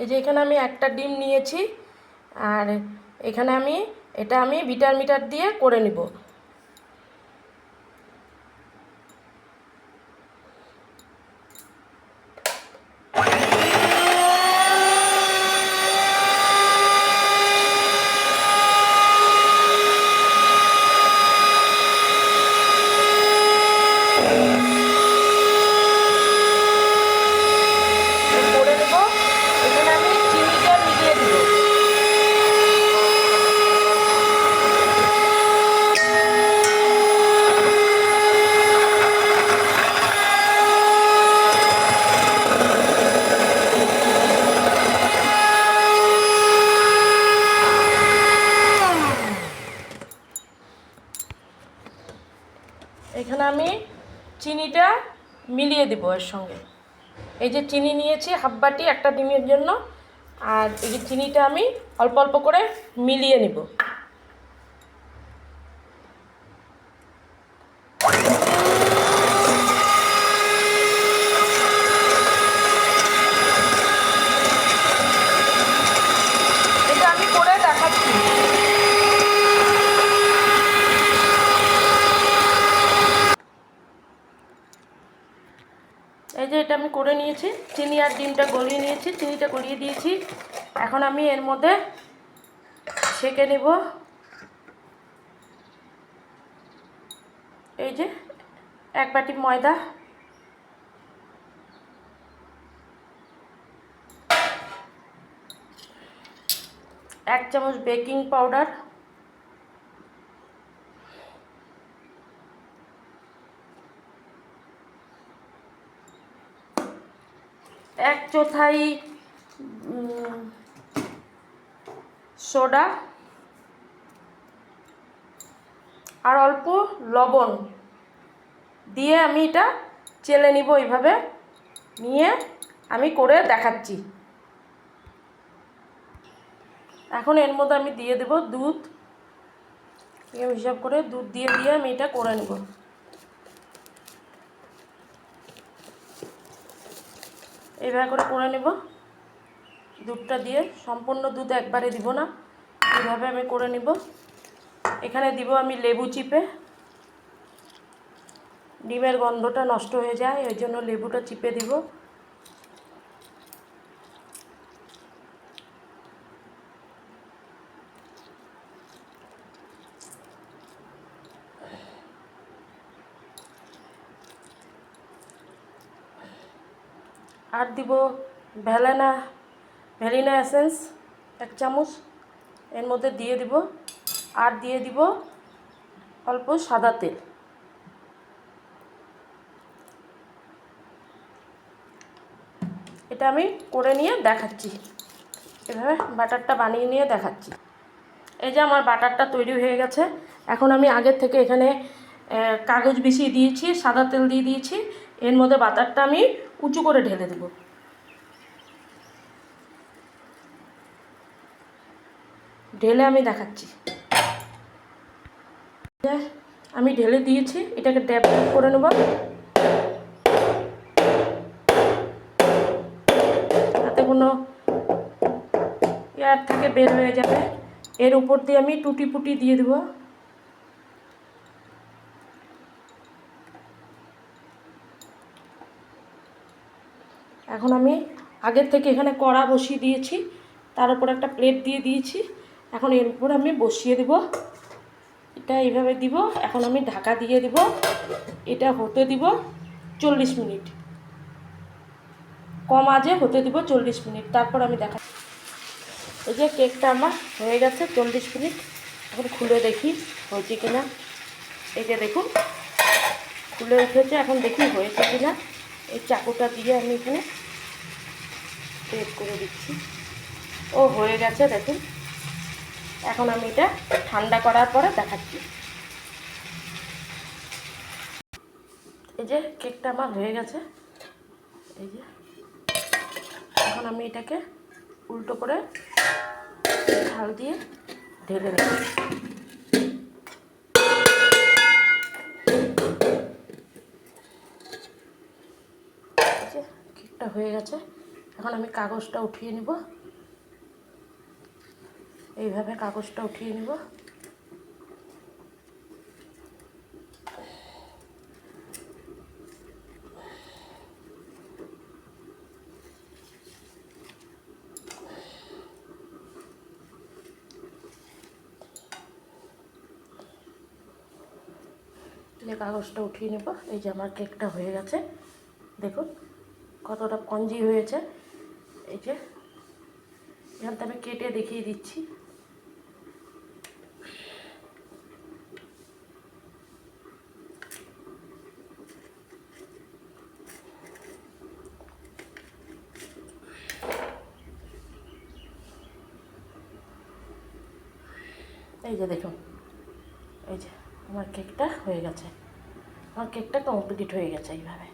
এই যে এখানে আমি একটা ডিম নিয়েছি, আর এখানে আমি বিটার মিটার দিয়ে করে নিব। এখানে আমি চিনিটা মিলিয়ে দেবো এর সঙ্গে। এই যে চিনি নিয়েছি হাফ বাটি একটা ডিমের জন্য, আর এই যে চিনিটা আমি অল্প অল্প করে মিলিয়ে নিব। এটা আমি করে দেখাচ্ছি। এই যে এটা আমি করে নিয়েছি, চিনি আর ডিমটা গলিয়ে নিয়েছি, চিনিটা গলিয়ে দিয়েছি। এখন আমি এর মধ্যে সেঁকে নেব। এই যে এক বাটি ময়দা, এক চামচ বেকিং পাউডার, এক চৌথাই সোডা, আর অল্প লবণ দিয়ে আমি এটা চেলে নিব। এইভাবে নিয়ে আমি করে দেখাচ্ছি। এখন এর মধ্যে আমি দিয়ে দেব দুধ, হিসাব করে দুধ দিয়ে আমি এটা করে নেব। এইভাবে করে নেব। দুধটা দিয়ে সম্পূর্ণ দুধ একবারে দিব না, এইভাবে আমি করে নেব। এখানে দিব আমি লেবু চিপে, ডিমের গন্ধটা নষ্ট হয়ে যায়, ওই জন্য লেবুটা চিপে দিব। আর দিব ভ্যানিলা এসেন্স এক চামচ এর মধ্যে দিয়ে দিব। আর দিয়ে দিব অল্প সাদা তেল। এটা আমি করে নিয়ে দেখাচ্ছি, এভাবে বাটারটা বানিয়ে নিয়ে দেখাচ্ছি। এই যে আমার বাটারটা তৈরি হয়ে গেছে। এখন আমি আগের থেকে এখানে কাগজ বিছিয়ে দিয়েছি, সাদা তেল দিয়ে দিয়েছি। এর মধ্যে বাটারটা আমি উঁচু করে ঢেলে দেব। ঢেলে আমি দেখাচ্ছি। আমি ঢেলে দিয়েছি, এটাকে ড্যাব ড্যাব করে নেব। তাতে কোনো এয়ার থেকে বের হয়ে যাবে। এর উপর দিয়ে আমি টুটি ফুটি দিয়ে দেব। এখন আমি আগের থেকে এখানে কড়া বসিয়ে দিয়েছি, তার উপর একটা প্লেট দিয়ে দিয়েছি। এখন এর উপর আমি বসিয়ে দেব। এটা এইভাবে দিব। এখন আমি ঢাকা দিয়ে দিব। এটা হতে দিব 40 মিনিট, কম আঁচে হতে দিব 40 মিনিট। তারপর আমি দেখা। এই যে কেকটা আমার হয়ে গেছে 40 মিনিট। এখন খুলে দেখি হয়েছে কিনা। এই যে দেখুন খুলে উঠেছে। এখন দেখি হয়েছে কিনা। এই চাকুটা দিয়ে আমি এখানে বের করে দিচ্ছি। ও হয়ে গেছে দেখুন। এখন আমি এটা ঠান্ডা করার পরে দেখাচ্ছি। এই যে কেকটা আমার হয়ে গেছে। এই যে এখন আমি এটাকে উল্টো করে ঢাল দিয়ে ঢেলে নেব। কেকটা হয়ে গেছে। এখন আমি কাগজটা উঠিয়ে নিব, এইভাবে কাগজটা উঠিয়ে নিব। কাগজটা উঠিয়ে নেব। এই যে আমার কেকটা হয়ে গেছে, দেখুন কতটা স্পঞ্জি হয়েছে। এই যে এখানটা আমি কেটে দেখিয়ে দিচ্ছি। এই যে দেখুন, এই যে আমার কেকটা হয়ে গেছে, আমার কেকটা কমপ্লিট হয়ে গেছে এইভাবে।